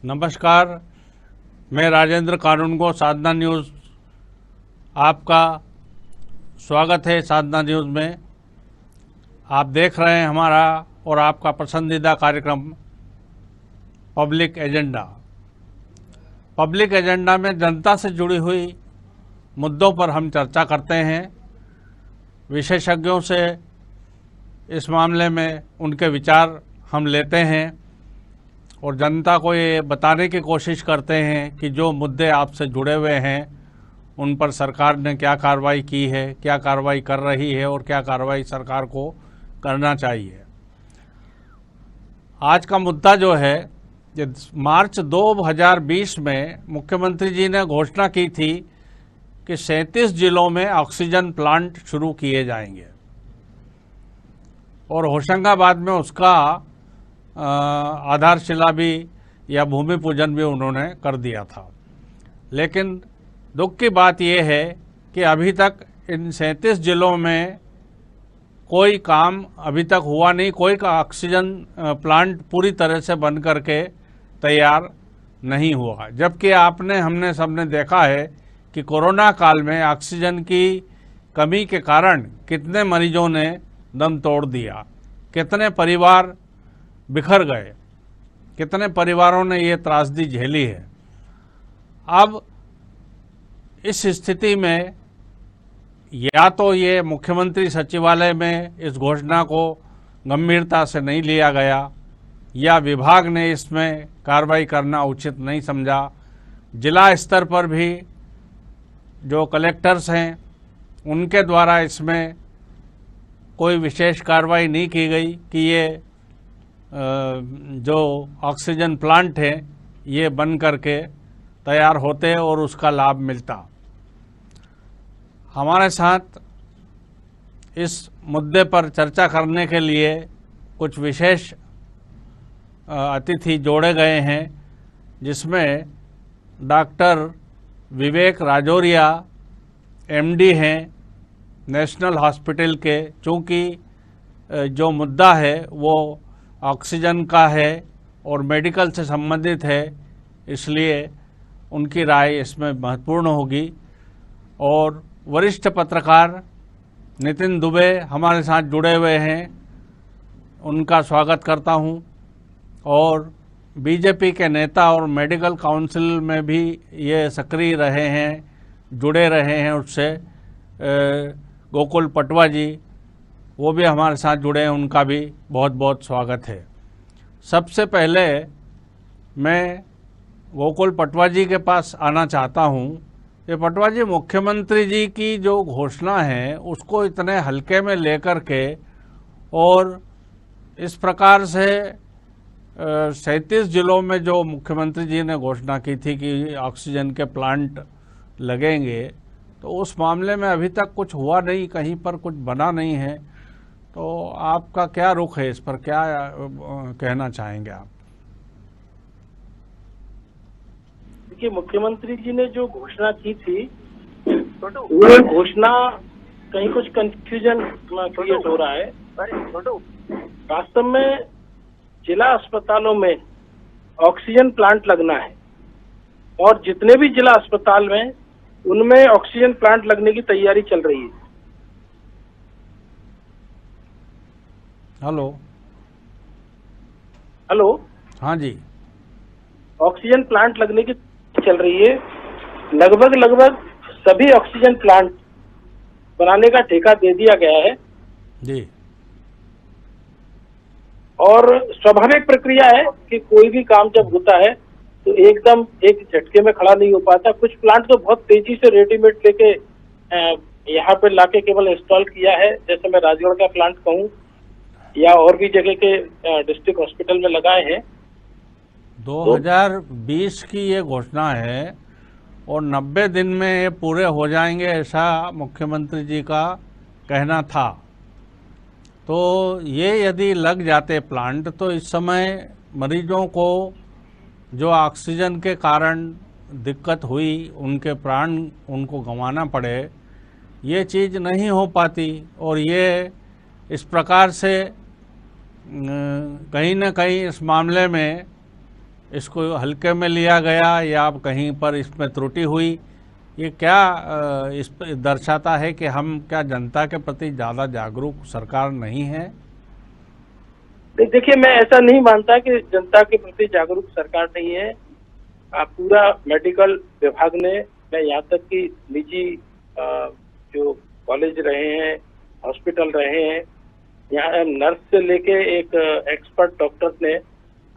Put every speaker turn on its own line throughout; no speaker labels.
नमस्कार, मैं राजेंद्र कानूनगो, साधना न्यूज़। आपका स्वागत है साधना न्यूज़ में। आप देख रहे हैं हमारा और आपका पसंदीदा कार्यक्रम पब्लिक एजेंडा। पब्लिक एजेंडा में जनता से जुड़ी हुई मुद्दों पर हम चर्चा करते हैं। विशेषज्ञों से इस मामले में उनके विचार हम लेते हैं और जनता को ये बताने की कोशिश करते हैं कि जो मुद्दे आपसे जुड़े हुए हैं उन पर सरकार ने क्या कार्रवाई की है, क्या कार्रवाई कर रही है और क्या कार्रवाई सरकार को करना चाहिए। आज का मुद्दा जो है, मार्च 2020 में मुख्यमंत्री जी ने घोषणा की थी कि 37 जिलों में ऑक्सीजन प्लांट शुरू किए जाएंगे और होशंगाबाद में उसका आधारशिला भी या भूमि पूजन भी उन्होंने कर दिया था। लेकिन दुख की बात यह है कि अभी तक इन 37 जिलों में कोई काम अभी तक हुआ नहीं। कोई का ऑक्सीजन प्लांट पूरी तरह से बन करके तैयार नहीं हुआ। जबकि हमने सबने देखा है कि कोरोना काल में ऑक्सीजन की कमी के कारण कितने मरीजों ने दम तोड़ दिया, कितने परिवार बिखर गए, कितने परिवारों ने ये त्रासदी झेली है। अब इस स्थिति में या तो ये मुख्यमंत्री सचिवालय में इस घोषणा को गंभीरता से नहीं लिया गया या विभाग ने इसमें कार्रवाई करना उचित नहीं समझा। जिला स्तर पर भी जो कलेक्टर्स हैं उनके द्वारा इसमें कोई विशेष कार्रवाई नहीं की गई कि ये जो ऑक्सीजन प्लांट है ये बन करके तैयार होते और उसका लाभ मिलता। हमारे साथ इस मुद्दे पर चर्चा करने के लिए कुछ विशेष अतिथि जोड़े गए हैं, जिसमें डॉक्टर विवेक राजौरिया एमडी हैं नेशनल हॉस्पिटल के। चूँकि जो मुद्दा है वो ऑक्सीजन का है और मेडिकल से संबंधित है, इसलिए उनकी राय इसमें महत्वपूर्ण होगी। और वरिष्ठ पत्रकार नितिन दुबे हमारे साथ जुड़े हुए हैं, उनका स्वागत करता हूं। और बीजेपी के नेता और मेडिकल काउंसिल में भी ये सक्रिय रहे हैं, जुड़े रहे हैं उससे, गोकुल पटवा जी, वो भी हमारे साथ जुड़े हैं, उनका भी बहुत बहुत स्वागत है। सबसे पहले मैं गोकुल पटवा जी के पास आना चाहता हूं। ये पटवा जी, मुख्यमंत्री जी की जो घोषणा है उसको इतने हल्के में लेकर के और इस प्रकार से 37 जिलों में जो मुख्यमंत्री जी ने घोषणा की थी कि ऑक्सीजन के प्लांट लगेंगे, तो उस मामले में अभी तक कुछ हुआ नहीं, कहीं पर कुछ बना नहीं है। तो आपका क्या रुख है इस पर, क्या कहना चाहेंगे आप?
देखिए, मुख्यमंत्री जी ने जो घोषणा की थी वो घोषणा कहीं कुछ कंफ्यूजन क्रिएट हो रहा है। वास्तव में जिला अस्पतालों में ऑक्सीजन प्लांट लगना है और जितने भी जिला अस्पताल में उनमें ऑक्सीजन प्लांट लगने की तैयारी चल रही है। हेलो,
हाँ जी,
ऑक्सीजन प्लांट लगने की चल रही है। लगभग सभी ऑक्सीजन प्लांट बनाने का ठेका दे दिया गया है
जी।
और स्वाभाविक प्रक्रिया है कि कोई भी काम जब होता है तो एकदम एक झटके में खड़ा नहीं हो पाता। कुछ प्लांट तो बहुत तेजी से रेडीमेड लेके यहाँ पे लाके केवल इंस्टॉल किया है, जैसे मैं राजगढ़ का प्लांट कहूँ या और भी जगह के डिस्ट्रिक्ट हॉस्पिटल में लगाए हैं।
2020 की ये घोषणा है और 90 दिन में ये पूरे हो जाएंगे, ऐसा मुख्यमंत्री जी का कहना था। तो ये यदि लग जाते प्लांट तो इस समय मरीजों को जो ऑक्सीजन के कारण दिक्कत हुई, उनके प्राण उनको गंवाना पड़े, ये चीज़ नहीं हो पाती। और ये इस प्रकार से कहीं न कहीं इस मामले में इसको हल्के में लिया गया या कहीं पर इसमें त्रुटि हुई, ये क्या इस पर दर्शाता है कि हम क्या जनता के प्रति ज़्यादा जागरूक सरकार नहीं है?
नहीं, देखिए, मैं ऐसा नहीं मानता कि जनता के प्रति जागरूक सरकार नहीं है। पूरा मेडिकल विभाग ने, मैं यहाँ तक कि निजी जो कॉलेज रहे हैं, हॉस्पिटल रहे हैं, यहाँ नर्स से लेके एक एक्सपर्ट डॉक्टर ने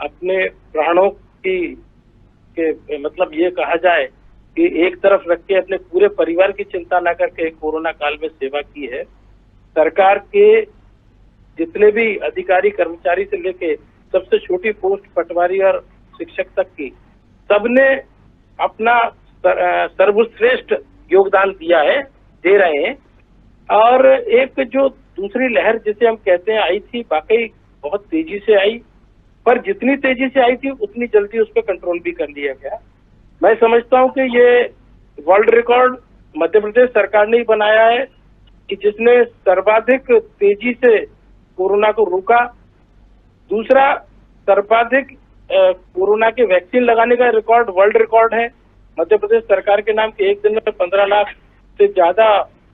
अपने प्राणों के मतलब ये कहा जाए कि एक तरफ रख के अपने पूरे परिवार की चिंता न करके कोरोना काल में सेवा की है। सरकार के जितने भी अधिकारी कर्मचारी से लेके सबसे छोटी पोस्ट पटवारी और शिक्षक तक की, सबने अपना सर्वश्रेष्ठ योगदान दिया है, दे रहे हैं। और एक जो दूसरी लहर जिसे हम कहते हैं आई थी, वाकई बहुत तेजी से आई, पर जितनी तेजी से आई थी उतनी जल्दी उस पर कंट्रोल भी कर लिया गया। मैं समझता हूं कि ये वर्ल्ड रिकॉर्ड मध्य प्रदेश सरकार ने ही बनाया है कि जिसने सर्वाधिक तेजी से कोरोना को रोका। दूसरा, सर्वाधिक कोरोना के वैक्सीन लगाने का रिकॉर्ड, वर्ल्ड रिकॉर्ड है मध्य प्रदेश सरकार के नाम के। एक दिन में 15 लाख से ज्यादा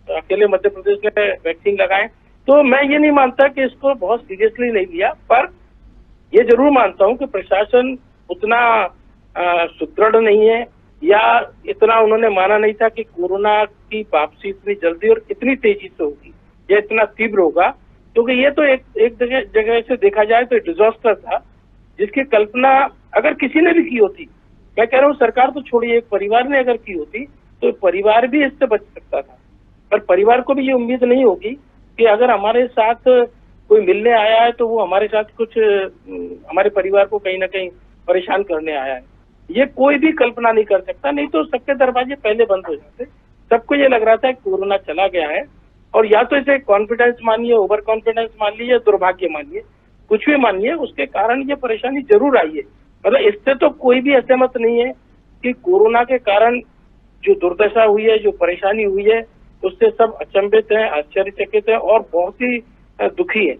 अकेले मध्य प्रदेश ने वैक्सीन लगाए। तो मैं ये नहीं मानता कि इसको बहुत सीरियसली नहीं लिया, पर ये जरूर मानता हूं कि प्रशासन उतना सुदृढ़ नहीं है, या इतना उन्होंने माना नहीं था कि कोरोना की वापसी इतनी जल्दी और इतनी तेजी से होगी या इतना तीव्र होगा। क्योंकि ये तो एक जगह से देखा जाए तो डिजास्टर था, जिसकी कल्पना अगर किसी ने भी की होती, मैं कह रहा हूँ सरकार तो छोड़िए, एक परिवार ने अगर की होती तो परिवार भी इससे बच सकता था। पर परिवार को भी ये उम्मीद नहीं होगी कि अगर हमारे साथ कोई मिलने आया है तो वो हमारे साथ कुछ हमारे परिवार को कहीं ना कहीं परेशान करने आया है। ये कोई भी कल्पना नहीं कर सकता, नहीं तो सबके दरवाजे पहले बंद हो जाते। सबको ये लग रहा था कि कोरोना चला गया है, और या तो इसे कॉन्फिडेंस मानिए, ओवर कॉन्फिडेंस मान लीजिए, दुर्भाग्य मानिए, कुछ भी मानिए, उसके कारण ये परेशानी जरूर आई है। मतलब इससे तो कोई भी असहमत नहीं है कि कोरोना के कारण जो दुर्दशा हुई है, जो परेशानी हुई है, उससे सब अचंभित हैं, आश्चर्यचकित हैं और बहुत ही दुखी है।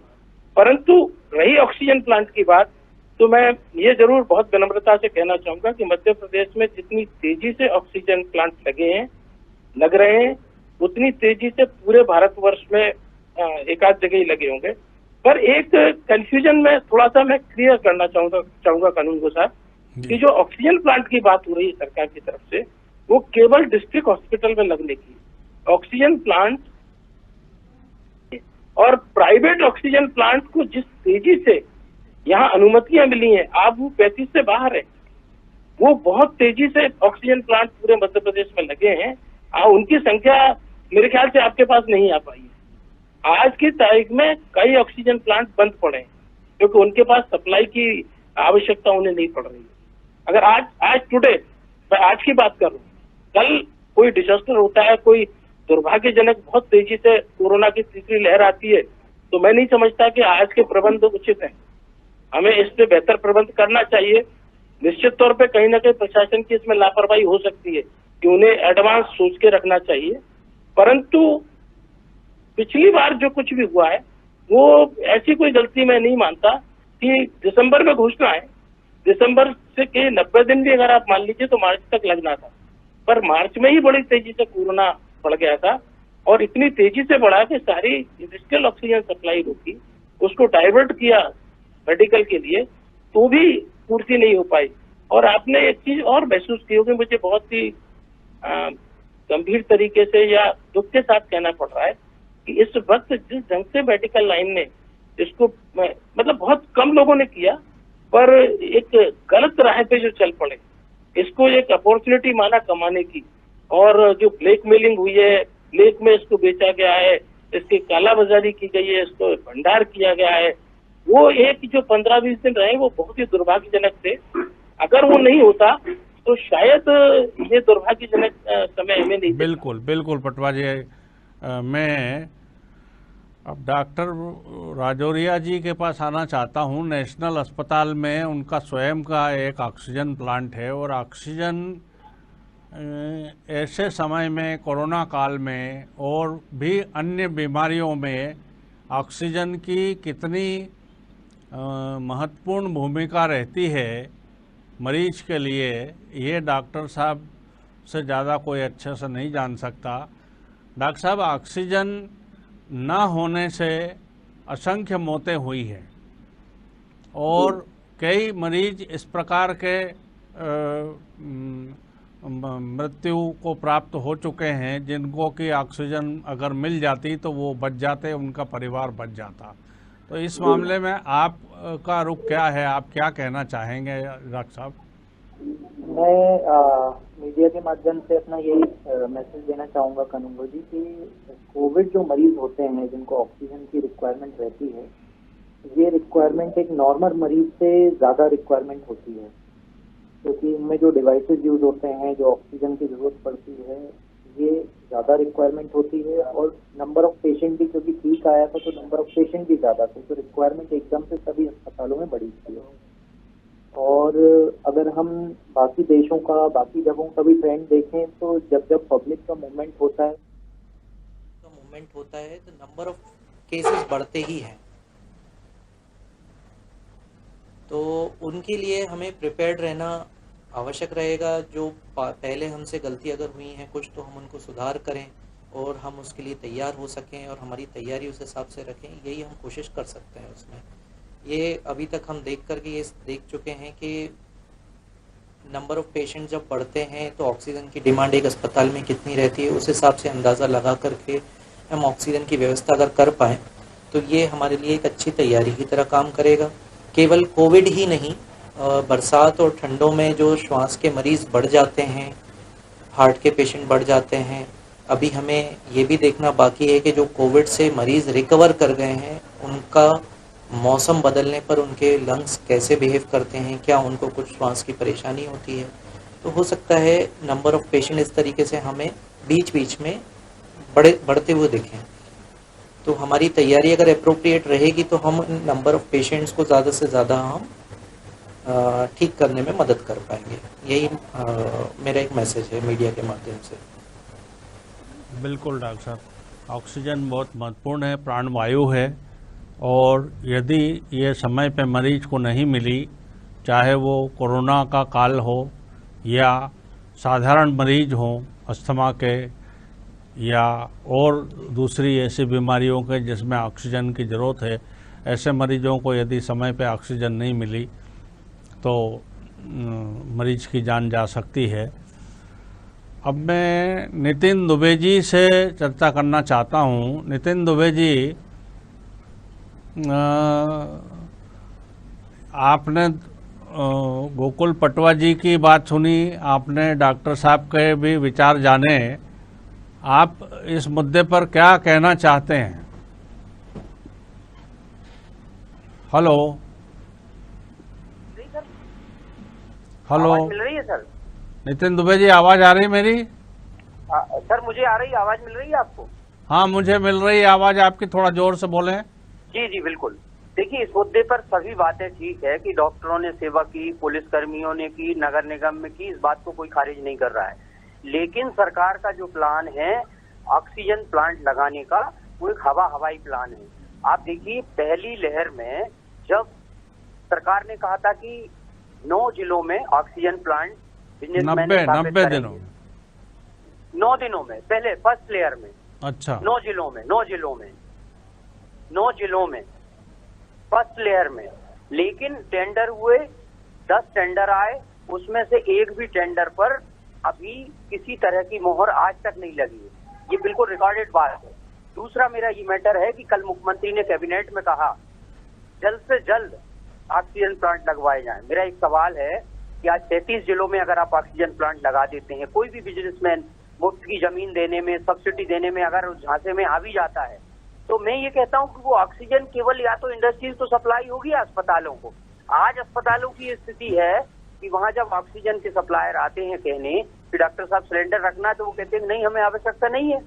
परंतु रही ऑक्सीजन प्लांट की बात, तो मैं ये जरूर बहुत विनम्रता से कहना चाहूंगा कि मध्य प्रदेश में जितनी तेजी से ऑक्सीजन प्लांट लग रहे हैं, उतनी तेजी से पूरे भारतवर्ष में एक आध जगह ही लगे होंगे। पर एक कंफ्यूजन में थोड़ा सा मैं क्लियर करना चाहूंगा कानून को साहब, कि जो ऑक्सीजन प्लांट की बात हो रही है सरकार की तरफ से, वो केवल डिस्ट्रिक्ट हॉस्पिटल में लगने की। ऑक्सीजन प्लांट और प्राइवेट ऑक्सीजन प्लांट को जिस तेजी से यहाँ अनुमतियां मिली हैं, आप वो 35 से बाहर है, वो बहुत तेजी से ऑक्सीजन प्लांट पूरे मध्य प्रदेश में लगे हैं। उनकी संख्या मेरे ख्याल से आपके पास नहीं आ पाई है। आज की तारीख में कई ऑक्सीजन प्लांट बंद पड़े हैं क्योंकि उनके पास सप्लाई की आवश्यकता उन्हें नहीं पड़ रही है। अगर आज टुडे मैं आज की बात कर रहा हूँ, कल कोई डिजास्टर होता है, कोई दुर्भाग्यजनक बहुत तेजी से कोरोना की तीसरी लहर आती है, तो मैं नहीं समझता कि आज के प्रबंध उचित हैं। हमें इस पे बेहतर प्रबंध करना चाहिए। निश्चित तौर पे कहीं ना कहीं प्रशासन की इसमें लापरवाही हो सकती है कि उन्हें एडवांस सोच के रखना चाहिए। परंतु पिछली बार जो कुछ भी हुआ है, वो ऐसी कोई गलती मैं नहीं मानता कि दिसंबर में घोषणा है, दिसंबर से के 90 दिन भी अगर आप मान लीजिए तो मार्च तक लगना था, पर मार्च में ही बड़ी तेजी से कोरोना बढ़ गया था, और इतनी तेजी से बढ़ा कि सारी इंडस्ट्रियल ऑक्सीजन सप्लाई रुकी, उसको डाइवर्ट किया मेडिकल के लिए, तो भी पूर्ति नहीं हो पाई। और आपने एक चीज और महसूस की होगी, मुझे बहुत ही गंभीर तरीके से या दुख के साथ कहना पड़ रहा है कि इस वक्त जिस ढंग से मेडिकल लाइन ने इसको मतलब बहुत कम लोगों ने किया, पर एक गलत राह पे जो चल पड़े, इसको एक अपॉर्चुनिटी माना कमाने की, और जो ब्लैकमेलिंग हुई है, ब्लैक में इसको बेचा गया है, इसकी कालाबाजारी की गई है, इसको भंडार किया गया है, वो एक जो 15-20 दिन रहे वो बहुत ही दुर्भाग्यजनक थे। अगर वो नहीं होता तो शायद ये दुर्भाग्यजनक समय हमें नहीं।
बिल्कुल पटवा जी, मैं अब डॉक्टर राजौरिया जी के पास आना चाहता हूं। नेशनल अस्पताल में उनका स्वयं का एक ऑक्सीजन प्लांट है, और ऑक्सीजन ऐसे समय में, कोरोना काल में और भी अन्य बीमारियों में ऑक्सीजन की कितनी महत्वपूर्ण भूमिका रहती है, मरीज के लिए ये डॉक्टर साहब से ज़्यादा कोई अच्छे से नहीं जान सकता। डॉक्टर साहब, ऑक्सीजन ना होने से असंख्य मौतें हुई हैं और कई मरीज इस प्रकार के मृत्यु को प्राप्त हो चुके हैं जिनको कि ऑक्सीजन अगर मिल जाती तो वो बच जाते, उनका परिवार बच जाता। तो इस मामले में आपका रुख क्या है, आप क्या कहना चाहेंगे डॉक्टर साहब?
मैं मीडिया के माध्यम से अपना यही मैसेज देना चाहूँगा कानूनगो जी कि कोविड जो मरीज होते हैं जिनको ऑक्सीजन की रिक्वायरमेंट रहती है, ये रिक्वायरमेंट एक नॉर्मल मरीज से ज़्यादा रिक्वायरमेंट होती है, क्योंकि इनमें जो डिवाइसेस यूज होते हैं, जो ऑक्सीजन की ज़रूरत पड़ती है, ये ज़्यादा रिक्वायरमेंट होती है। और नंबर ऑफ पेशेंट भी, क्योंकि पीक आया था तो नंबर ऑफ पेशेंट भी ज़्यादा थे, तो रिक्वायरमेंट एकदम से सभी अस्पतालों में बढ़ी थी। और अगर हम बाकी देशों का, बाकी जगहों का भी ट्रेंड देखें तो जब पब्लिक का मूवमेंट होता है
तो नंबर ऑफ केसेस बढ़ते ही हैं। तो उनके लिए हमें प्रिपेयर्ड रहना आवश्यक रहेगा। जो पहले हमसे गलती अगर हुई हैं कुछ, तो हम उनको सुधार करें और हम उसके लिए तैयार हो सकें और हमारी तैयारी उस हिसाब से रखें, यही हम कोशिश कर सकते हैं उसमें। ये अभी तक हम देख चुके हैं कि नंबर ऑफ पेशेंट जब बढ़ते हैं तो ऑक्सीजन की डिमांड एक अस्पताल में कितनी रहती है, उस हिसाब से अंदाज़ा लगा करके हम ऑक्सीजन की व्यवस्था अगर कर पाएँ तो ये हमारे लिए एक अच्छी तैयारी की तरह काम करेगा। केवल कोविड ही नहीं, बरसात और ठंडों में जो श्वास के मरीज़ बढ़ जाते हैं, हार्ट के पेशेंट बढ़ जाते हैं, अभी हमें ये भी देखना बाकी है कि जो कोविड से मरीज़ रिकवर कर गए हैं उनका मौसम बदलने पर उनके लंग्स कैसे बिहेव करते हैं, क्या उनको कुछ श्वास की परेशानी होती है। तो हो सकता है नंबर ऑफ पेशेंट इस तरीके से हमें बीच बीच में बढ़ते हुए दिखें। तो हमारी तैयारी अगर अप्रोप्रिएट रहेगी तो हम नंबर ऑफ पेशेंट्स को ज़्यादा से ज़्यादा हम ठीक करने में मदद कर पाएंगे। यही मेरा एक मैसेज है मीडिया के माध्यम से।
बिल्कुल डॉक्टर साहब, ऑक्सीजन बहुत महत्वपूर्ण है, प्राणवायु है, और यदि ये समय पे मरीज को नहीं मिली, चाहे वो कोरोना का काल हो या साधारण मरीज हों अस्थमा के या और दूसरी ऐसी बीमारियों के जिसमें ऑक्सीजन की ज़रूरत है, ऐसे मरीजों को यदि समय पे ऑक्सीजन नहीं मिली तो मरीज की जान जा सकती है। अब मैं नितिन दुबे जी से चर्चा करना चाहता हूँ। नितिन दुबे जी, आपने गोकुल पटवा जी की बात सुनी, आपने डॉक्टर साहब के भी विचार जाने, आप इस मुद्दे पर क्या कहना चाहते हैं? हेलो हेलो,
आवाज मिल रही है सर?
नितिन दुबे जी, आवाज़ आ रही है मेरी?
सर मुझे आ रही है, आवाज मिल रही है आपको?
हाँ, मुझे मिल रही है आवाज़ आपकी, थोड़ा जोर से बोलें।
जी जी बिल्कुल। देखिए, इस मुद्दे पर सभी बातें ठीक है कि डॉक्टरों ने सेवा की, पुलिस कर्मियों ने की, नगर निगम में की, इस बात को कोई खारिज नहीं कर रहा है। लेकिन सरकार का जो प्लान है ऑक्सीजन प्लांट लगाने का, वो एक हवाई प्लान है। आप देखिए, पहली लहर में जब सरकार ने कहा था कि 9 जिलों में ऑक्सीजन प्लांट
90 दिनों,
9 दिनों में, पहले फर्स्ट लेयर में,
अच्छा
9 जिलों में फर्स्ट लेयर में। लेकिन टेंडर हुए, 10 टेंडर आए, उसमें से एक भी टेंडर पर अभी किसी तरह की मोहर आज तक नहीं लगी है। ये बिल्कुल रिकॉर्डेड बात है। दूसरा मेरा ये मैटर है कि कल मुख्यमंत्री ने कैबिनेट में कहा जल्द से जल्द ऑक्सीजन प्लांट लगवाए जाएं। मेरा एक सवाल है कि आज 33 जिलों में अगर आप ऑक्सीजन प्लांट लगा देते हैं, कोई भी बिजनेसमैन मुफ्त की जमीन देने में, सब्सिडी देने में अगर झांसे में आ भी जाता है, तो मैं ये कहता हूं कि वो ऑक्सीजन केवल या तो इंडस्ट्रीज को सप्लाई होगी या अस्पतालों को। आज अस्पतालों की स्थिति है कि वहां जब ऑक्सीजन के सप्लायर आते हैं कहने कि डॉक्टर साहब सिलेंडर रखना है, तो वो कहते हैं नहीं, हमें आवश्यकता नहीं है।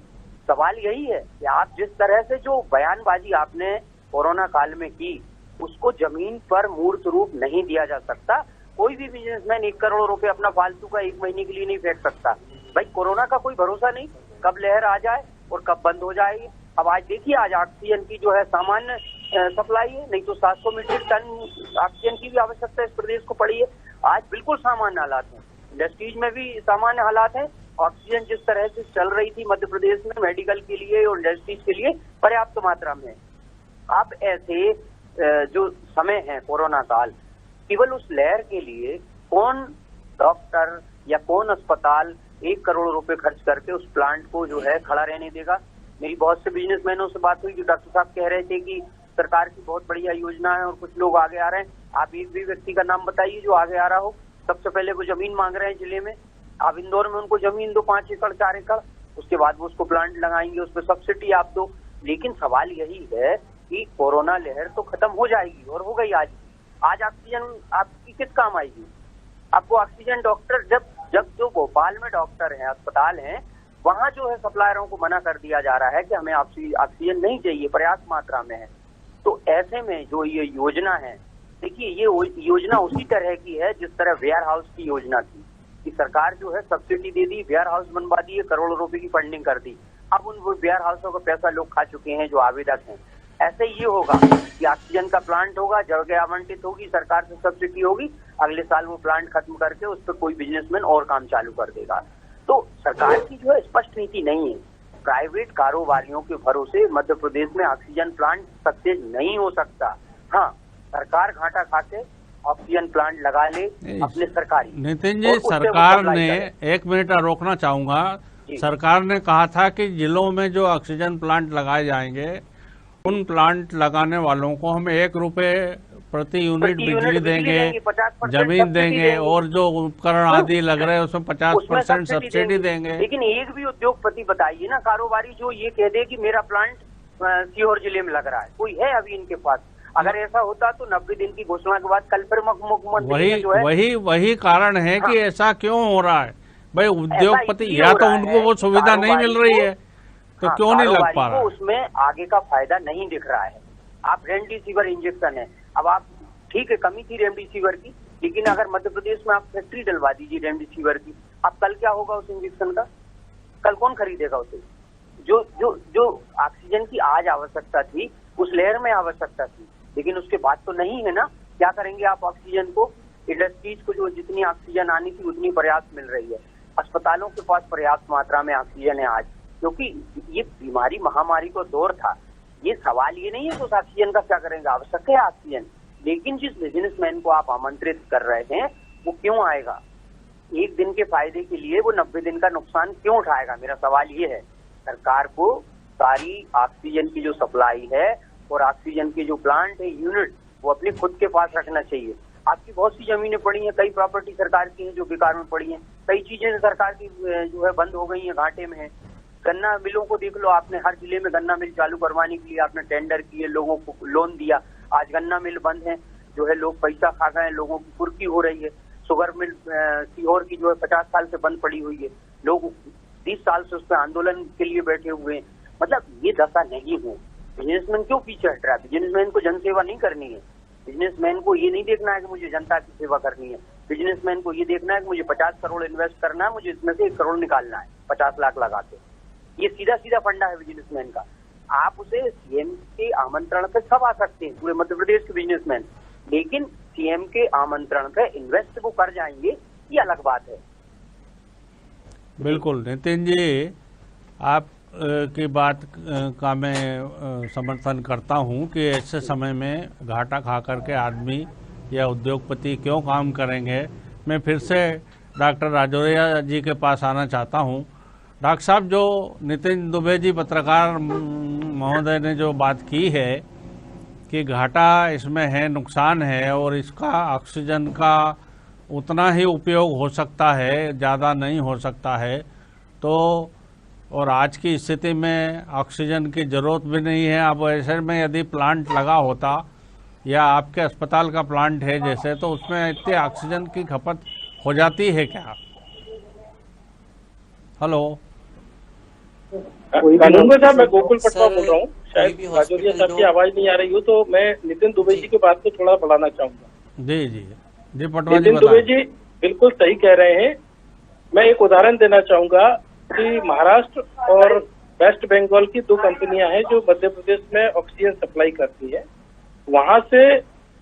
सवाल यही है कि आप जिस तरह से जो बयानबाजी आपने कोरोना काल में की, उसको जमीन पर मूर्त रूप नहीं दिया जा सकता। कोई भी बिजनेसमैन 1 करोड़ रुपए अपना फालतू का 1 महीने के लिए नहीं फेंक सकता। भाई, कोरोना का कोई भरोसा नहीं, कब लहर आ जाए और कब बंद हो जाएगी। अब आज देखिए, आज ऑक्सीजन की जो है सामान्य सप्लाई है, नहीं तो 700 मीट्रिक टन ऑक्सीजन की भी आवश्यकता इस प्रदेश को पड़ी है। आज बिल्कुल सामान्य हालात हैं, इंडस्ट्रीज में भी सामान्य हालात हैं। ऑक्सीजन जिस तरह से चल रही थी मध्य प्रदेश में मेडिकल के लिए और इंडस्ट्रीज के लिए पर्याप्त मात्रा में। अब ऐसे जो समय है कोरोना काल, केवल उस लहर के लिए कौन डॉक्टर या कौन अस्पताल 1 करोड़ रुपए खर्च करके उस प्लांट को जो है खड़ा रहने देगा। मेरी बहुत से बिजनेसमैनों से बात हुई जो डॉक्टर साहब कह रहे थे कि सरकार की बहुत बढ़िया योजना है और कुछ लोग आगे आ रहे हैं। आप एक भी व्यक्ति का नाम बताइए जो आगे आ रहा हो। सबसे पहले वो जमीन मांग रहे हैं जिले में, आप इंदौर में उनको जमीन दो 5 एकड़ 4 एकड़, उसके बाद वो उसको प्लांट लगाएंगे, उस पर सब्सिडी आप दो। लेकिन सवाल यही है कि कोरोना लहर तो खत्म हो जाएगी और हो गई। आज ऑक्सीजन आपकी किस काम आएगी? आपको ऑक्सीजन डॉक्टर जब जो भोपाल में डॉक्टर हैं, अस्पताल हैं, वहां जो है सप्लायरों को मना कर दिया जा रहा है कि हमें ऑक्सीजन नहीं चाहिए, पर्याप्त मात्रा में है। तो ऐसे में जो ये योजना है, देखिए ये योजना उसी तरह की है जिस तरह वेयर हाउस की योजना थी कि सरकार जो है सब्सिडी दे दी, वेयर हाउस बनवा दिए, करोड़ों रुपए की फंडिंग कर दी। अब उन वेयर हाउसों का पैसा लोग खा चुके हैं जो आवेदक हैं। ऐसे ये होगा कि ऑक्सीजन का प्लांट होगा, जगह आवंटित होगी, सरकार से सब्सिडी होगी, अगले साल वो प्लांट खत्म करके उस पर कोई बिजनेसमैन और काम चालू कर देगा। तो सरकार की जो है स्पष्ट नीति नहीं है। प्राइवेट कारोबारियों के भरोसे मध्य प्रदेश में ऑक्सीजन प्लांट सक्सेस नहीं हो सकता। हाँ, सरकार घाटा खा के ऑक्सीजन प्लांट लगा ले अपने सरकारी।
नितिन जी, सरकार ने, 1 मिनट रोकना चाहूंगा, सरकार ने कहा था कि जिलों में जो ऑक्सीजन प्लांट लगाए जाएंगे उन प्लांट लगाने वालों को हम 1 रुपए प्रति यूनिट बिजली देंगे, जमीन देंगे और जो उपकरण आदि लग रहे हैं उसमें 50% सब्सिडी देंगे।
लेकिन एक भी उद्योगपति बताइए ना, कारोबारी जो ये कह दे कि मेरा प्लांट सीहोर जिले में लग रहा है, कोई है अभी इनके पास? अगर ऐसा होता तो 90 दिन की घोषणा के बाद कल फिर मुख्यमंत्री जो है
वही कारण है कि ऐसा क्यों हो रहा है भाई। उद्योगपति या तो उनको वो सुविधा नहीं मिल रही है तो क्यों नहीं लग पा रहा?
उसमें आगे का फायदा नहीं दिख रहा है। आप रेमडेसिविर इंजेक्शन है, अब आप ठीक है कमी थी रेमडेसिविर की, लेकिन अगर मध्य प्रदेश में आप फैक्ट्री डलवा दीजिए रेमडेसिविर की, अब कल क्या होगा उस इंजेक्शन का? कल कौन खरीदेगा उसे? जो ऑक्सीजन की आज आवश्यकता थी उस लहर में आवश्यकता थी, लेकिन उसके बाद तो नहीं है ना। क्या करेंगे आप ऑक्सीजन को? इंडस्ट्रीज को जो जितनी ऑक्सीजन आनी थी उतनी पर्याप्त मिल रही है, अस्पतालों के पास पर्याप्त मात्रा में ऑक्सीजन है आज, क्योंकि ये बीमारी महामारी को दौर था। ये सवाल ये नहीं है कि उस ऑक्सीजन का क्या करेंगे, आवश्यक है ऑक्सीजन, लेकिन जिस बिजनेसमैन को आप आमंत्रित कर रहे हैं वो क्यों आएगा? 1 दिन के फायदे के लिए वो 90 दिन का नुकसान क्यों उठाएगा? मेरा सवाल ये है। सरकार को सारी ऑक्सीजन की जो सप्लाई है और ऑक्सीजन के जो प्लांट है, यूनिट, वो अपने खुद के पास रखना चाहिए। आपकी बहुत सी जमीनें पड़ी हैं, कई प्रॉपर्टी सरकार की है जो बेकार में पड़ी हैं, कई चीजें सरकार की जो है बंद हो गई हैं, घाटे में है। गन्ना मिलों को देख लो, आपने हर जिले में गन्ना मिल चालू करवाने के लिए आपने टेंडर किए, लोगों को लोन दिया, आज गन्ना मिल बंद है, जो है लोग पैसा खा गए, लोगों की कुर्की हो रही है। शुगर मिल सीहोर की जो है 50 साल से बंद पड़ी हुई है, लोग 30 साल से उस पर आंदोलन के लिए बैठे हुए हैं। मतलब ये दशा नहीं हो। बिजनेसमैन क्यों पीछे हट रहा है? बिजनेसमैन को जनसेवा नहीं करनी है, बिजनेसमैन को ये नहीं देखना है कि मुझे जनता की सेवा करनी है, बिजनेसमैन को ये देखना है कि मुझे 50 करोड़ इन्वेस्ट करना है, मुझे इसमें से 1 करोड़ निकालना है 50 लाख लगाते। ये सीधा सीधा फंडा है बिजनेसमैन का। आप उसे सीएम के आमंत्रण पे सब आ सकते हैं, पूरे मध्य प्रदेश के बिजनेसमैन, लेकिन सीएम के आमंत्रण पे इन्वेस्ट वो कर जाएंगे, ये अलग बात है।
बिल्कुल नितिन जी, आप की बात का मैं समर्थन करता हूं कि ऐसे समय में घाटा खा करके आदमी या उद्योगपति क्यों काम करेंगे। मैं फिर से डॉक्टर राजौरिया जी के पास आना चाहता हूं। डॉक्टर साहब, जो नितिन दुबे जी पत्रकार महोदय ने जो बात की है कि घाटा इसमें है, नुकसान है और इसका ऑक्सीजन का उतना ही उपयोग हो सकता है, ज़्यादा नहीं हो सकता है, तो और आज की स्थिति में ऑक्सीजन की ज़रूरत भी नहीं है। अब ऐसे में यदि प्लांट लगा होता या आपके अस्पताल का प्लांट है जैसे, तो उसमें इतनी ऑक्सीजन की खपत हो जाती है क्या? हेलो
कानूनगो साहब, मैं गोकुल पटवा बोल रहा हूँ। शायद राजौरिया साहब की आवाज नहीं आ रही हो तो मैं नितिन दुबे जी की बात को थोड़ा बढ़ाना चाहूंगा।
जी जी जी, पटवा जी
नितिन दुबे जी बिल्कुल सही कह रहे हैं। मैं एक उदाहरण देना चाहूंगा कि महाराष्ट्र और वेस्ट बंगाल की 2 कंपनियां हैं जो मध्य प्रदेश में ऑक्सीजन सप्लाई करती है। वहां से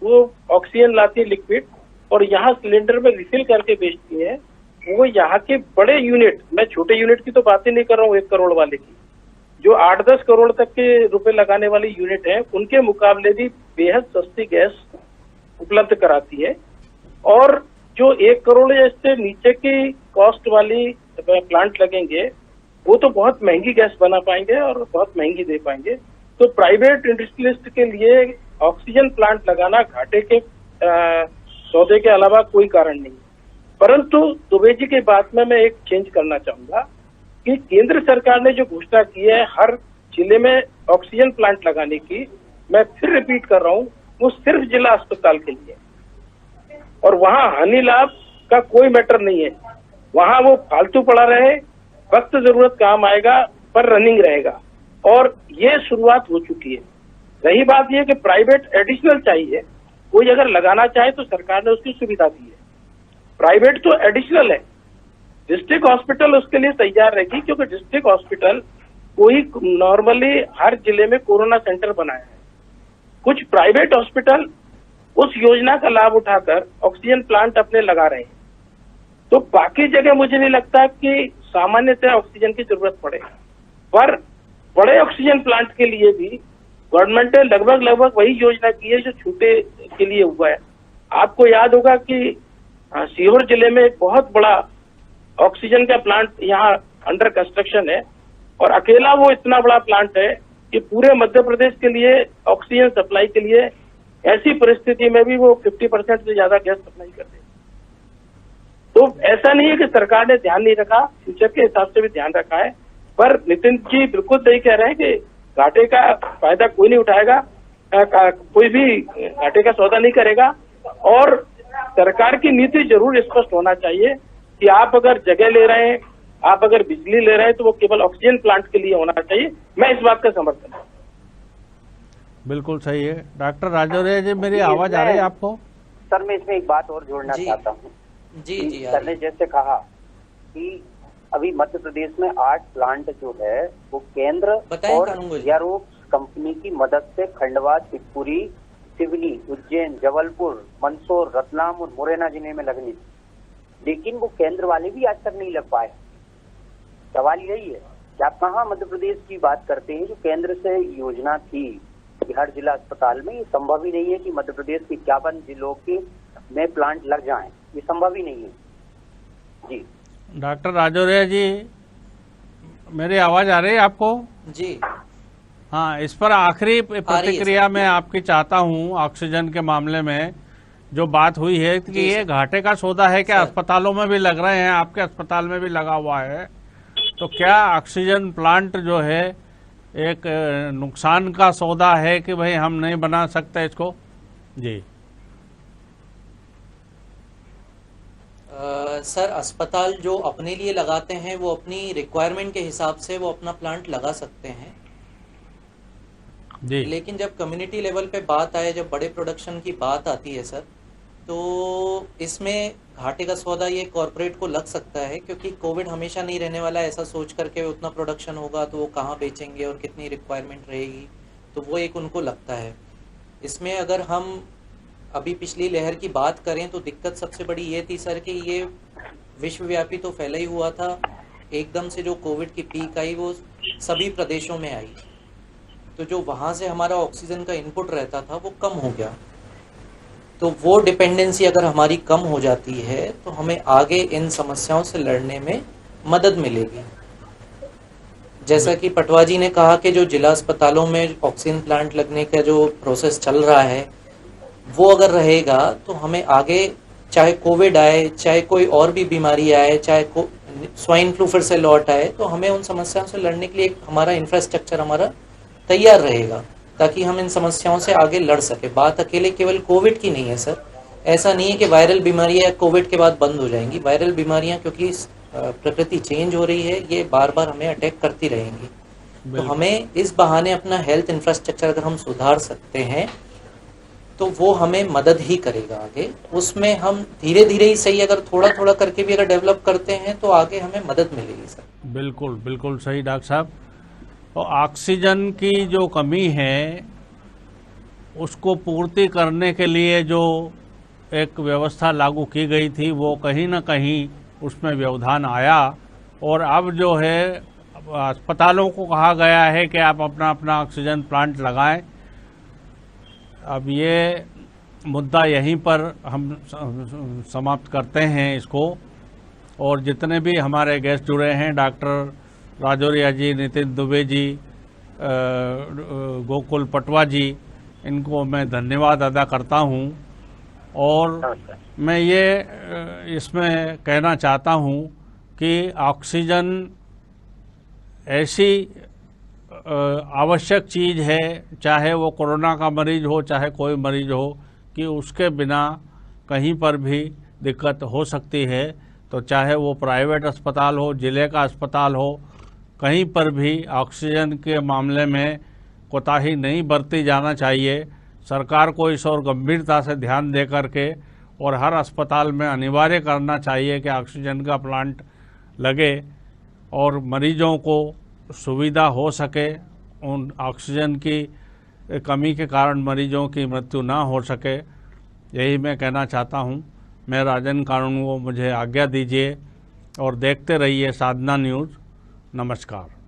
वो ऑक्सीजन लाती है लिक्विड, और यहाँ सिलेंडर में रिफिल करके बेचती हैं, वो यहाँ के बड़े यूनिट, मैं छोटे यूनिट की तो बात ही नहीं कर रहा हूँ 1 करोड़ वाले की, जो 8-10 करोड़ तक के रुपए लगाने वाली यूनिट है, उनके मुकाबले भी बेहद सस्ती गैस उपलब्ध कराती है। और जो 1 करोड़ या इससे नीचे की कॉस्ट वाली प्लांट लगेंगे, वो तो बहुत महंगी गैस बना पाएंगे और बहुत महंगी दे पाएंगे। तो प्राइवेट इंडस्ट्रियलिस्ट के लिए ऑक्सीजन प्लांट लगाना घाटे के सौदे के अलावा कोई कारण नहीं। परंतु दुबे जी की बात में मैं एक चेंज करना चाहूंगा कि केंद्र सरकार ने जो घोषणा की है हर जिले में ऑक्सीजन प्लांट लगाने की, मैं फिर रिपीट कर रहा हूं, वो सिर्फ जिला अस्पताल के लिए, और वहां हानि लाभ का कोई मैटर नहीं है। वहां वो फालतू पड़ा रहे, वक्त जरूरत काम आएगा पर रनिंग रहेगा, और ये शुरुआत हो चुकी है। रही बात ये कि प्राइवेट एडिशनल चाहिए, कोई अगर लगाना चाहे तो सरकार ने उसकी सुविधा दी है। प्राइवेट तो एडिशनल है, डिस्ट्रिक्ट हॉस्पिटल उसके लिए तैयार रहेगी, क्योंकि डिस्ट्रिक्ट हॉस्पिटल कोई नॉर्मली हर जिले में कोरोना सेंटर बनाया है। कुछ प्राइवेट हॉस्पिटल उस योजना का लाभ उठाकर ऑक्सीजन प्लांट अपने लगा रहे हैं। तो बाकी जगह मुझे नहीं लगता कि सामान्यतः ऑक्सीजन की जरूरत पड़े, पर बड़े ऑक्सीजन प्लांट के लिए भी गवर्नमेंट ने लगभग वही योजना की है जो छोटे के लिए हुआ है। आपको याद होगा कि सीहोर जिले में एक बहुत बड़ा ऑक्सीजन का प्लांट यहाँ अंडर कंस्ट्रक्शन है, और अकेला वो इतना बड़ा प्लांट है कि पूरे मध्य प्रदेश के लिए ऑक्सीजन सप्लाई के लिए ऐसी परिस्थिति में भी वो 50% से ज्यादा गैस सप्लाई करते हैं। तो ऐसा नहीं है कि सरकार ने ध्यान नहीं रखा, फ्यूचर के हिसाब से भी ध्यान रखा है। पर नितिन जी बिल्कुल सही कह रहे हैं कि घाटे का फायदा कोई नहीं उठाएगा, कोई भी घाटे का सौदा नहीं करेगा, और सरकार की नीति जरूर स्पष्ट होना चाहिए कि आप अगर जगह ले रहे हैं, आप अगर बिजली ले रहे हैं, तो वो केवल ऑक्सीजन प्लांट के लिए होना चाहिए। मैं इस बात का समर्थन हूँ।
बिल्कुल सही है। डॉक्टर राजौरिया जी, मेरी आवाज आ रही है आपको?
सर मैं इसमें एक बात और जोड़ना चाहता हूँ।
जी
सर ने जैसे कहा कि अभी मध्य प्रदेश में 8 प्लांट जो है वो केंद्र और एयरोक्स कंपनी की मदद से खंडवा, शिवपुरी, सिवनी, उज्जैन, जबलपुर, मंदसौर, रतलाम और मुरैना जिले में लगनी थी, लेकिन वो केंद्र वाले भी आज तक नहीं लग पाए। सवाल यही है कि आप कहाँ मध्य प्रदेश की बात करते हैं, जो केंद्र से योजना थी कि हर जिला अस्पताल में, ये संभव ही नहीं है कि मध्य प्रदेश के 51 जिलों के में प्लांट लग जाएं, ये संभव ही नहीं है। जी
डॉक्टर राजौरिया जी, मेरी आवाज आ रही है आपको?
जी
हाँ, इस पर आखिरी प्रतिक्रिया मैं आपकी चाहता हूँ। ऑक्सीजन के मामले में जो बात हुई है कि ये घाटे का सौदा है, क्या अस्पतालों में भी लग रहे हैं, आपके अस्पताल में भी लगा हुआ है, तो क्या ऑक्सीजन प्लांट जो है एक नुकसान का सौदा है कि भाई हम नहीं बना सकते इसको? जी
सर, अस्पताल जो अपने लिए लगाते हैं वो अपनी रिक्वायरमेंट के हिसाब से वो अपना प्लांट लगा सकते हैं
जी।
लेकिन जब कम्युनिटी लेवल पे बात आए, जब बड़े प्रोडक्शन की बात आती है सर, तो इसमें घाटे का सौदा ये कॉरपोरेट को लग सकता है, क्योंकि कोविड हमेशा नहीं रहने वाला, ऐसा सोच करके उतना प्रोडक्शन होगा तो वो कहाँ बेचेंगे और कितनी रिक्वायरमेंट रहेगी, तो वो एक उनको लगता है। इसमें अगर हम अभी पिछली लहर की बात करें तो दिक्कत सबसे बड़ी ये थी सर कि ये विश्वव्यापी तो फैला ही हुआ था, एकदम से जो कोविड की पीक आई वो सभी प्रदेशों में आई, तो जो वहाँ से हमारा ऑक्सीजन का इनपुट रहता था वो कम हो गया। तो वो डिपेंडेंसी अगर हमारी कम हो जाती है तो हमें आगे इन समस्याओं से लड़ने में मदद मिलेगी। जैसा कि पटवा जी ने कहा कि जो जिला अस्पतालों में ऑक्सीजन प्लांट लगने का जो प्रोसेस चल रहा है वो अगर रहेगा तो हमें आगे, चाहे कोविड आए, चाहे कोई और भी बीमारी आए, चाहे स्वाइन फ्लू फिर से लौट आए, तो हमें उन समस्याओं से लड़ने के लिए हमारा इंफ्रास्ट्रक्चर हमारा तैयार रहेगा ताकि हम इन समस्याओं से आगे लड़ सके। बात अकेले केवल कोविड की नहीं है सर, ऐसा नहीं है कि वायरल बीमारियां कोविड के बाद बंद हो जाएंगी। वायरल बीमारियां क्योंकि प्रकृति चेंज हो रही है, ये बार बार हमें अटैक करती रहेंगी, तो हमें इस बहाने अपना हेल्थ इंफ्रास्ट्रक्चर अगर हम सुधार सकते हैं तो वो हमें मदद ही करेगा आगे। उसमें हम धीरे धीरे ही सही, अगर थोड़ा थोड़ा करके भी अगर डेवलप करते हैं तो आगे हमें मदद मिलेगी सर।
बिल्कुल बिल्कुल सही डॉक्टर साहब। और ऑक्सीजन की जो कमी है उसको पूर्ति करने के लिए जो एक व्यवस्था लागू की गई थी वो कहीं ना कहीं उसमें व्यवधान आया, और अब जो है अस्पतालों को कहा गया है कि आप अपना अपना ऑक्सीजन प्लांट लगाएं। अब ये मुद्दा यहीं पर हम समाप्त करते हैं इसको, और जितने भी हमारे गेस्ट जुड़े हैं, डॉक्टर राजौरिया जी, नितिन दुबे जी, गोकुल पटवा जी, इनको मैं धन्यवाद अदा करता हूं। और मैं ये इसमें कहना चाहता हूं कि ऑक्सीजन ऐसी आवश्यक चीज़ है, चाहे वो कोरोना का मरीज हो चाहे कोई मरीज हो, कि उसके बिना कहीं पर भी दिक्कत हो सकती है। तो चाहे वो प्राइवेट अस्पताल हो, ज़िले का अस्पताल हो, कहीं पर भी ऑक्सीजन के मामले में कोताही नहीं बरती जाना चाहिए। सरकार को इस और गंभीरता से ध्यान दे करके और हर अस्पताल में अनिवार्य करना चाहिए कि ऑक्सीजन का प्लांट लगे और मरीजों को सुविधा हो सके, उन ऑक्सीजन की कमी के कारण मरीजों की मृत्यु ना हो सके। यही मैं कहना चाहता हूँ। मैं राजन कानून को मुझे आज्ञा दीजिए और देखते रहिए साधना न्यूज़। नमस्कार।